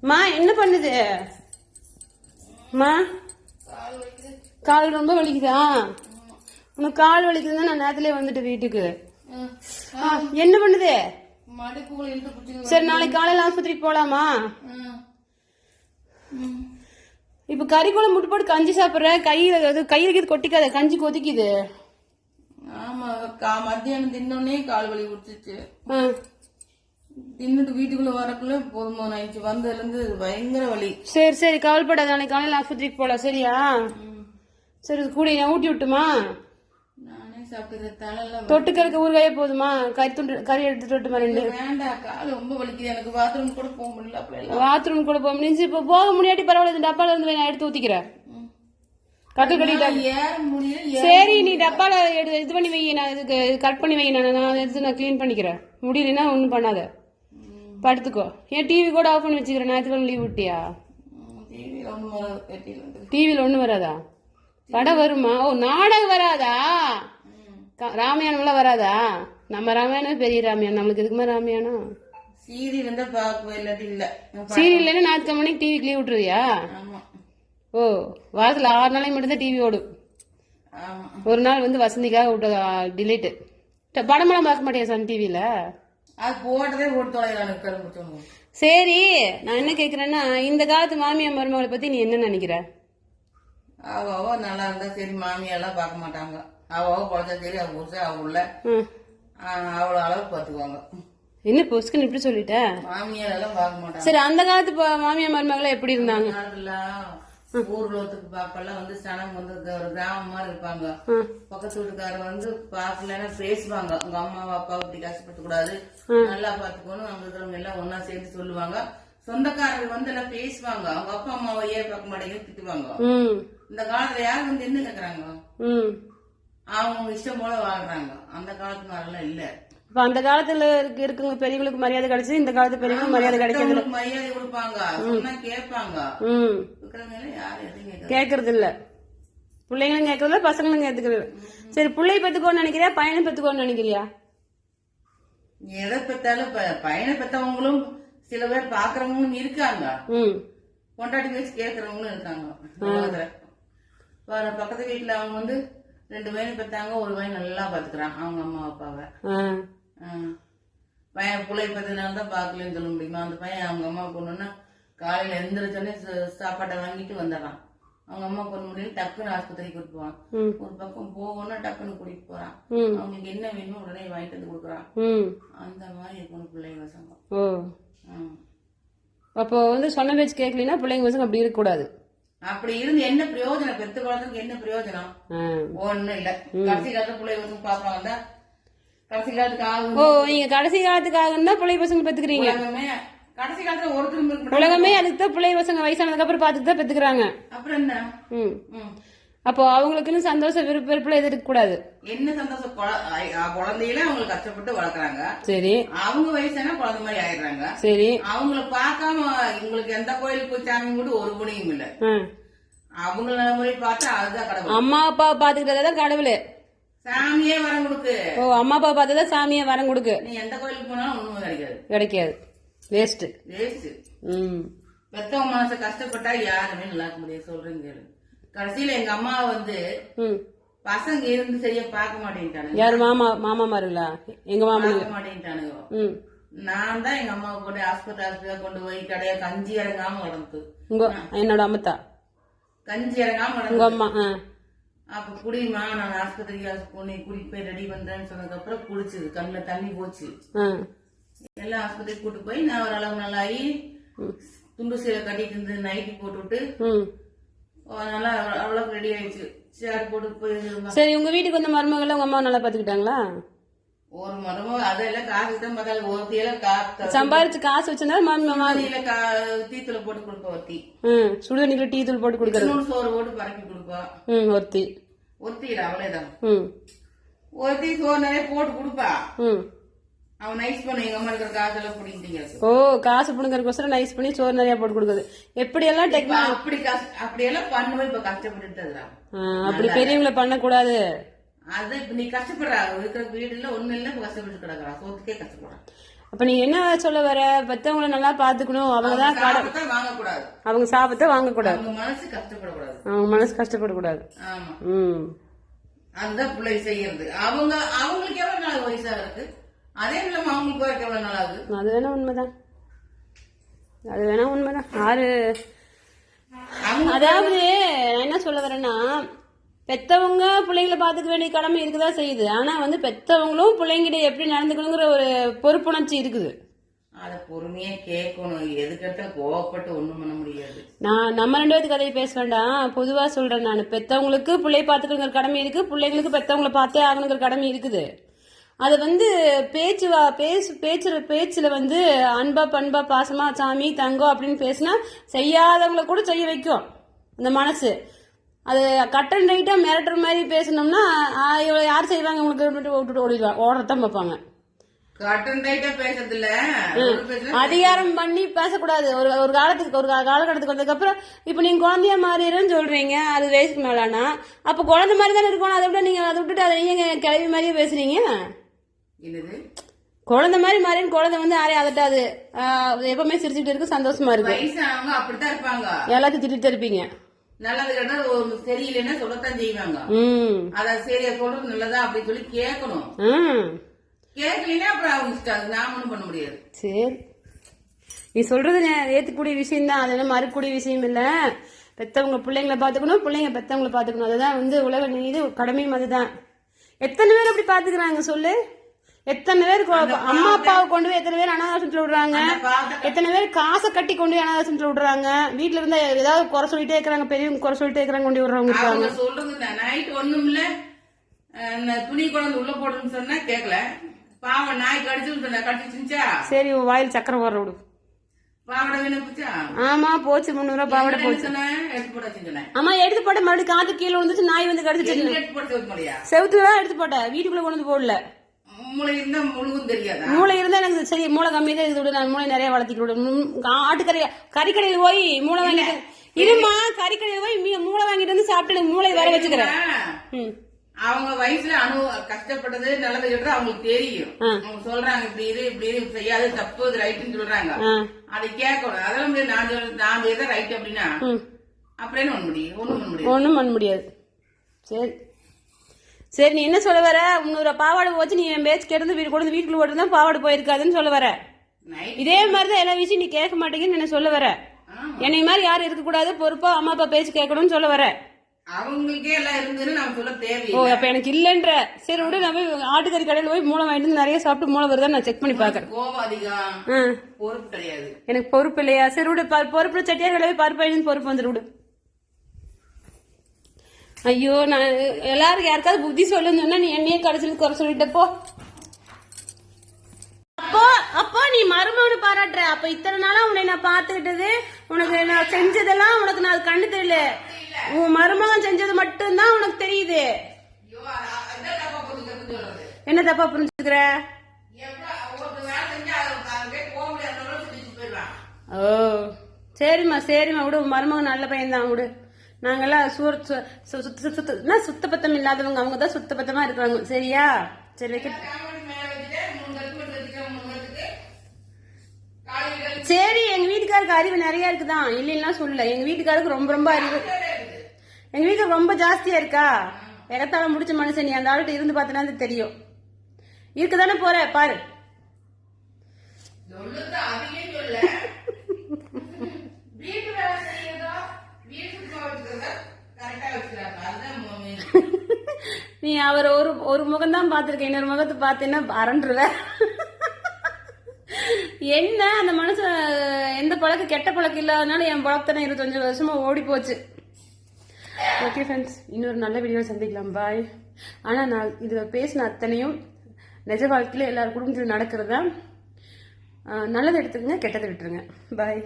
மா என்ன பண்ணுது மா? கால் ரொம்ப வலிக்குதா? உனக்கு கால் வலிக்குதுன்னா நான் நேரத்திலே வந்துட்டு வீட்டுக்கு. என்ன பண்ணுது? சரி நாளைக்கு காலையில ஆஸ்பத்திரிக்கு போலாமா? இப்ப கறி குழம்பு முட்டு போட்டு கஞ்சி சாப்பிடுற, கையில கொட்டிக்காத, கஞ்சி கொதிக்குது. ஆமா, மத்தியானம் தின்னோடனே கால் வலி குடிச்சிச்சு. தின்னுட்டு வீட்டுக்குள்ள வரக்குள்ள போதுமான ஆயிடுச்சு. வந்ததுல இருந்து பயங்கர வலி. சரி சரி கவலைப்படாத, நாளைக்கு காலையில ஆஸ்பத்திரிக்கு போலாம் சரியா? சரி கூட நான் ஊட்டி விட்டுமா? நானே சாப்பிட்டு தலை தொட்டுக்கறக்கு ஊறுகாயே போதுமா? கறி எடுத்து தொட்டுமா? ரெண்டு வேண்டாம், கால் ரொம்ப வலிக்குது எனக்கு. பாத்ரூம் கூட போக முடியல. பாத்ரூம் கூட போக முடிஞ்சு இப்ப போக முடியாட்டி பரவாயில்ல, டப்பால இருந்து நான் எடுத்து ஊத்திக்கிறேன். கட்டில் கட்டிட்டா சரி, நீ டப்பால இது பண்ணி வை, நான் இதுக்கு கட் பண்ணி வை, நான் எடுத்து நான் கிளீன் பண்ணிக்கிறேன். முடியலன்னா ஒண்ணும் பண்ணாத, படுத்துக்கோ. ஏன் டிவி கூட ஆஃப் பண்ணி வச்சுக்கிறேன்? ஞாயிற்றுக்கிழமை லீவ் விட்டியா? டிவில ஒண்ணு வராதா? படம் வருமா? ஓ நாடகம் வராதா? ராமாயணம் எல்லாம் வராதா? நம்ம ராமாயணம் பெரிய ராமாயணம், நம்மளுக்கு எதுக்குமா ராமாயணம்? சீரியல் இருந்தா பாக்குவேன், இல்லாட்டி இல்ல. சீரியல் ஞாயிற்றுக்கிழமை மணிக்கு டிவிக்கு லீவ் விட்டுருவியா? ஓ வாரத்துல 6 நாளைக்கு மட்டும்தான் டிவி ஓடும். ஒரு நாள் வந்து வசந்திக்காக விட்ட டிலேட்டு. படமெல்லாம் பார்க்க மாட்டியா சன் டிவில? அது போட்டதே போட்டு தொலைகிறான். சரி நான் என்ன கேக்குறேன்னா, இந்த காலத்து மாமியார் மருமகளை பத்தி நீ என்ன நினைக்கிற? அவ நல்லா இருந்தா சரி, மாமியெல்லாம் பார்க்க மாட்டாங்க. அவ குழந்தை சரி, அவ புருஷன் அவ உள்ள அவ்வளவு அளவுக்கு பாத்துக்குவாங்க. என்ன பொசுக்குன்னு இப்படி சொல்லிட்ட? மாமியார் எல்லாம் பார்க்க மாட்டாங்க. சரி அந்த காலத்து மாமியார் மருமகளை எப்படி இருந்தாங்க? ஊர்லோத்துக்கு பாப்பெல்லாம் வந்து சனம் வந்து ஒரு கிராமம் மாதிரி இருப்பாங்க. பக்கத்து வீட்டுக்காரர் வந்து பாக்கலன்னா பேசுவாங்க, உங்க அம்மாவை அப்பாவை இப்படி கஷ்டப்படுத்த கூடாது, நல்லா பாத்துக்கணும், அங்க இருக்கிறவங்க எல்லாம் ஒன்னா சேர்ந்து சொல்லுவாங்க. சொந்தக்காரர்கள் வந்து எல்லாம் பேசுவாங்க, அவங்க அப்பா அம்மாவை ஏன் பார்க்க மாட்டேங்குன்னு திட்டுவாங்க. இந்த காலத்துல யார் வந்து என்ன கேக்குறாங்க? அவங்க இஷ்டம் போல வாழ்றாங்க. அந்த காலத்து மாதிரிலாம் இல்ல. இப்ப அந்த காலத்துல இருக்குங்க பெரியவங்களுக்கு மரியாதை கிடைச்சது, இந்த காலத்து பெரியவங்களுக்கு மரியாதை கிடைக்கிறது. மரியாதை கொடுப்பாங்க, சொன்னா கேட்பாங்க. கேக்குறது இல்ல, பிள்ளைங்களும் கேக்குறதுல, பசங்களும் கேட்டுக்கிறது. சரி பிள்ளை பெத்துக்கோன்னு நினைக்கிறியா, பையனை பெத்துக்கோன்னு நினைக்கிறியா? எதை பெத்தாலும் பையனை பெத்தவங்களும் சில பேர் பாக்குறவங்களும் இருக்காங்க, கொண்டாடி வச்சு கேக்குறவங்களும் இருக்காங்க. பக்கத்து வீட்டுல அவங்க வந்து 2 பையனை பெத்தாங்க, ஒரு பையன் நல்லா பாத்துக்கிறான் அவங்க அம்மா அப்பாவை. பையன் பிள்ளை பத்தினால்தான் பாக்கலன்னு சொல்ல முடியுமா? அந்த பையன் அவங்க அம்மா பொண்ணுன்னா காலையில எந்திரிச்சோடனே சாப்பாட்டை வாங்கிட்டு வந்துடுறான். அவங்க அம்மா பொண்ணு முடியல டக்குன்னு ஆஸ்பத்திரிக்கு கூட்டு போவான். ஒரு பக்கம் போகணும்னா டக்குன்னு கூட்டிட்டு போறான். அவங்களுக்கு என்ன வேணுமோ உடனே வாங்கிட்டு வந்து கொடுக்குறான். அந்த மாதிரி இருக்கணும் பிள்ளைங்க பசங்க. அப்போ வந்து சொன்ன பேச்சு கேட்கலன்னா பிள்ளைங்க பசங்க அப்படி இருக்க கூடாது. அப்படி இருந்து என்ன பிரயோஜனம்? பெத்து குழந்தைக்கு என்ன பிரயோஜனம்? ஒண்ணு இல்ல. கடைசி காலத்துல பிள்ளை பசங்க பாப்பாங்க, கடைசி காலத்துக்காக. ஓ நீங்க கடைசி காலத்துக்காக தான் பிள்ளை பசங்க பெத்துக்கிறீங்க? கடைசி காலத்துல ஒருத்தர் உலகமே அதுக்கு தான் பிள்ளை பசங்க வயசானதுக்கு அப்புறம் பாத்துட்டு தான் பெத்துக்கிறாங்க. அப்புறம் என்ன? அப்போ அவங்களுக்குன்னு சந்தோஷம் விருப்பம் எது இருக்க கூடாது. என்ன சந்தோஷம்? குழந்தையில அவங்க கஷ்டப்பட்டு வளர்க்குறாங்க. சரி. அவங்க வயசானா குழந்தை மாதிரி ஆயிடுறாங்க. சரி. அவங்கள பார்க்காம இவங்களுக்கு எந்த கோயிலுக்கு போய் சாமி கும்பிட்டு ஒரு புண்ணியம் இல்ல. அவங்கள முறை பார்த்தா அதுதான் கடவுள். அம்மா அப்பா பாத்துக்கிட்டதான் கடவுள். சாமியே வரம் கொடுக்கு. ஓ அம்மா அப்பா பார்த்ததான் சாமியே வரம் கொடுக்கு. நீ எந்த கோயிலுக்கு போனாலும் ஒண்ணுமே கிடைக்காது. கிடைக்காது, வேஸ்ட். பெத்தவங்க மனசை கஷ்டப்பட்டா யாருமே நல்லா இருக்க முடியாது. சொல்றேங்க, கடைசியில எங்க அம்மா வந்து பசங்க இருந்து சரியா பார்க்க மாட்டேன்ட்டானுங்க. யாரு? மாமா மாருங்களா? எங்க மாமா பார்க்க மாட்டேன்ட்டானுங்க. நான் தான் எங்க அம்மாவை கொண்டு ஆஸ்பத்திரி கொண்டு போய் கடையா கஞ்சி இறங்காம வளர்ந்து. என்னோட அம்மத்தா கஞ்சி இறங்காம உங்க அம்மா. அப்ப குடிமா நான் ஆஸ்பத்திரிக்கு கூட்டிட்டு போய் ரெடி பண்றேன்னு சொன்னதுக்கு அப்புறம் குடிச்சது, கண்ணுல தண்ணி போச்சு. எல்லாம் ஆஸ்பத்திரிக்கு கூட்டு போய் நான் ஒரு அளவு நல்லாயி துண்டு சீலை கட்டிட்டு இருந்து நைட்டி போட்டுவிட்டு நல்லா அவ்வளவு ரெடி ஆயிடுச்சு. சேர் போட்டு போய். சரி உங்க வீட்டுக்கு வந்த மருமகளை உங்க அம்மா நல்லா பாத்துக்கிட்டாங்களா? ஒரு மருமக அதெல்லாம் காசு தான் பார்த்தாலும் ஒருத்தியெல்லாம் சம்பாரிச்சு காசு வச்சிருந்தா டீத்தூள் போட்டு கொடுப்பா. ஒருத்தி சுடுதண்ணிக்குள்ள டீ தூள் போட்டு கொடுக்கறது, சோறு போட்டு பறக்கி கொடுப்பா. ஒருத்தி அவ்வளவுதான். ஒருத்தி சோறு நிறைய போட்டு கொடுப்பா. அவன் நைஸ் பண்ண எங்க அம்மா இருக்கிற காசெல்லாம் பிடிக்கிட்டீங்க. ஓ காசு புடுங்கறதுக்கோசரம் நைஸ் பண்ணி சோறு நிறைய போட்டு கொடுக்குது. எப்படி எல்லாம் டெக்னாலஜி அப்படி எல்லாம் பண்ணும்போது இப்ப கஷ்டப்பட்டு. அப்படி பெரியவங்களை பண்ண கூடாது. அது இப்ப நீ கஷ்டப்படுறா, இருக்கிற வீடுல ஒண்ணு இல்ல கஷ்டப்பட்டு கிடக்குறா, சோத்துக்கே கஷ்டப்படுறான். அப்ப நீங்க என்ன சொல்ல வர, பெத்தவங்களை நல்லா பாத்துக்கணும், அவங்கதான் சாபத்தை வாங்கக்கூடாது, அவங்க சாபத்தை வாங்கக்கூடாது, அவங்க மனசு கஷ்டப்படக்கூடாது, அவங்க மனசு கஷ்டப்படக்கூடாது. ஆமா, அதுதான் பிள்ளை செய்யறது. அவங்களுக்கு எவ்வளவு நாள் வயசா இருக்கு, அதே இல்லாம அவங்களுக்கு எவ்வளவு நாள் ஆகுது. அது வேணா உண்மைதான், அது வேணா உண்மைதான். அதாவது நான் என்ன சொல்ல வரேன்னா, பெத்தவங்க பிள்ளைங்களை பாத்துக்க வேண்டிய கடமை இருக்குதான் செய்யுது. ஆனா பெத்தவங்களும் பிள்ளைங்கிட்ட எப்படி நடந்துக்கணுங்கிற ஒரு பொறுப்புணர்ச்சி இருக்குது. அத பொறுமையா கேட்கணும், எதுக்கிட்ட கோவப்பட்டு ஒண்ணும் பண்ண முடியாது. நம்ம 2 பேருக்கு கதையை பேச வேண்டாம், பொதுவா சொல்றேன். நான் பெத்தவங்களுக்கு பிள்ளை பாத்துக்கணுங்கிற கடமை இருக்கு, பிள்ளைங்களுக்கு பெத்தவங்களை பார்த்தே ஆகணுங்கிற கடமை இருக்குது. அது பேச்சுல அன்பா பண்பா பாசமா சாமி தங்கம் அப்படின்னு பேசினா செய்யாதவங்களை கூட செய்ய வைக்கும் இந்த மனசு. அது கட்டன் ரைட்டா மிரட்டுற மாதிரி பேசணும்னா யார் செய்வாங்க, உங்களுக்கு விட்டுட்டு ஓடுறதான் பார்ப்பாங்க. அதிகாரம் பண்ணி பேசக்கூடாது. ஒரு காலகட்டத்துக்கு வந்ததுக்கு அப்புறம் இப்ப நீங்க குழந்தைய மாறிடுன்னு சொல்றீங்க, அது வயசுக்கு மேலானா அப்ப குழந்தை மாதிரி தானே இருக்கணும். அதை விட நீங்க அதை விட்டுட்டு அதை நீங்க கிளவி மாதிரியே பேசுறீங்க. குழந்தை மாதிரி மாறின்னு குழந்தை யாரையும் அதட்டாது, எப்பவுமே சிரிச்சுட்டு இருக்கு, சந்தோஷமா இருக்கு. அப்படித்தான் இருப்பாங்க, எல்லாத்தையும் திட்டிட்டு இருப்பீங்க. நல்லது சரியில்லைன்னா சொல்லத்தான் செய்வாங்க. அத சரியா சொல்றது நல்லதா அப்படின்னு சொல்லி கேட்கணும். கேட்கலன்னா அப்புறம் அவங்க இஷ்டம், நாம ஒண்ணும் பண்ண முடியாது. சரி, நீ சொல்றது ஏத்துக்கூடிய விஷயம் தான், அது மறுக்கூடிய விஷயம் இல்ல. பெத்தவங்க பிள்ளைங்களை பாத்துக்கணும், பிள்ளைங்க பெத்தவங்களை பாத்துக்கணும், அதுதான் உலக நீதி கடமையும். அதுதான் எத்தனை பேர் அப்படி பாத்துக்கிறாங்க சொல்லு? எத்தனை பேர் அம்மா அப்பாவை கொண்டு போய் எத்தனை பேர் அனாதாசத்துல விடுறாங்க, எத்தனை பேர் காசை கட்டி கொண்டு போய் அனாதாசத்துல விடுறாங்க. வீட்டுல இருந்தா ஏதாவது குறை சொல்லிட்டே இருக்கிறாங்க, பெரியவங்க குறை சொல்லிட்டே இருக்கிறாங்க, கொண்டு விடுறவங்க இருக்காங்க. சொல்றது நைட் ஒண்ணும் இல்ல, துணி குழந்தை உள்ள போடுன்னு சொன்னா கேட்கல, பாவம் நாய் கடிச்சுச்சா சரி வாயில் சக்கரம் வர விடு. பாவடை வேணுச்சா? ஆமா போச்சு, 300 ரூபாய் பாவடை போச்சு. எடுத்து போட, ஆமா எடுத்து போட்ட, மறுபடியும் காத்து கீழே விழுந்துச்சு, நாய் கடிச்சிச்சு. செவுத்துதான் எடுத்து போட்ட, வீட்டுக்குள்ள கொண்டு போடல. மூளை இருந்தா முழுகும் தெரியாதா? மூளை இருந்தா எனக்கு சரி, மூளை கம்மியா தான் இருக்குது, நான் மூளை நிறைய வளர்த்திட்டு விடு. ஆட்டுக்கறி கறிக்கடையில் போய் மூளை வாங்கிட்டு இருமா, கறிக்கடையில் போய் மூளை வாங்கிட்டு வந்து சாப்பிட்டு மூளை வர வச்சுக்கிறேன். அவங்க வயசுல கஷ்டப்பட்டது நல்லது கெட்டது அவங்களுக்கு தெரியும். அவங்க சொல்றாங்க இப்படி இது செய்யாது, தப்பு இது ரைட்டுன்னு சொல்றாங்க, அதை கேட்கணும். அதெல்லாம் நான் எதை ரைட் அப்படின்னா அப்படின்னு ஒண்ணும் பண்ண முடியாது. சரி சரி, நீ என்ன சொல்ல வர? 300 பாவாடை போச்சு, நீ என் பேச்சு கேட்டு வீட்டுக்குள்ள ஓட்டு தான் பாவாடை போயிருக்காதுன்னு சொல்ல வர. இதே மாதிரிதான் எல்லா விஷயம் நீ கேட்க மாட்டேங்குன்னு என்ன சொல்ல வர? என்னை மாதிரி யாரும் இருக்கக்கூடாது, பொறுப்பா அம்மா அப்பா பேச்சு கேட்கணும்னு சொல்ல வர. அவங்களுக்கே எல்லாம் இருந்ததுன்னு நம்ம சொல்ல தேவை. ஓ அப்ப எனக்கு இல்லன்ற. சரி விட, நான் போய் ஆட்டுக்கறி கடையில் போய் மூளை வாங்கிட்டு நிறைய சாப்பிட்டு மூளை வருதா நான் செக் பண்ணி பாக்குறேன். கோபம் அதிகம், பொறுப்பு கிடையாது. எனக்கு பொறுப்பு இல்லையா? சரி விடு, பொறுப்பு சட்டியார் கடையில் போய் பருப்பு பொறுப்பு வந்துடு விடு. ஐயோ, நான் எல்லாருக்கும் யாருக்காவது புத்தி சொல்லுன்னு சொன்னா நீ என்னையே கடைசியில் குறை சொல்லிட்டப்போ. அப்போ நீ மருமகனை பாராட்டுற. அப்ப இத்தனை நாளா உன்னை நான் பாத்துக்கிட்டது, உனக்கு நான் செஞ்சதெல்லாம் உனக்கு நான் கண்ணு தெரியல, உன் மருமகன் செஞ்சது மட்டும்தான் உனக்கு தெரியுது. என்ன தப்பா புரிஞ்சுக்கிற? ஓ சரிம்மா சரிம்மா விடு, மருமகன் நல்ல பையன் தான் விடு. நாங்கெல்லாம் சுத்த பத்தம் இல்லாதவங்க, அவங்க தான் சுத்த பத்தமா இருக்கிறாங்க. சரியா? சரி வைக்க. சரி, எங்க வீட்டுக்காருக்கு அறிவு நிறைய இருக்குதான், இல்லைன்னா சொல்லல. எங்க வீட்டுக்காருக்கு ரொம்ப ரொம்ப அறிவு, எங்க வீட்டுக்கு ரொம்ப ஜாஸ்தியா இருக்கா. எகத்தால முடிச்ச மனுஷன் நீ, அந்த ஆள்கிட்ட இருந்து பார்த்தனா தெரியும். இருக்குதானே போற பாரு. நீ அவர் ஒரு முகம் தான் பாத்திருக்க, இன்னொரு முகத்தை பார்த்தீங்கன்னா அரண்டுருவ. என்ன அந்த மனுஷன் எந்த பழக்கம் கெட்ட பழக்கம் இல்லாதனால என் பழக்கத்தானே 25 வருஷமா ஓடி போச்சு. ஓகே ஃப்ரெண்ட்ஸ், இன்னொரு நல்ல வீடியோ சந்திக்கலாம். பாய். ஆனா நான் இது பேசின அத்தனையும் நிஜ வாழ்க்கையில எல்லாரும் குடும்பத்தில் நடக்கிறதா. நல்லதை எடுத்துக்கங்க, கெட்டதை விட்டுருங்க. பாய்.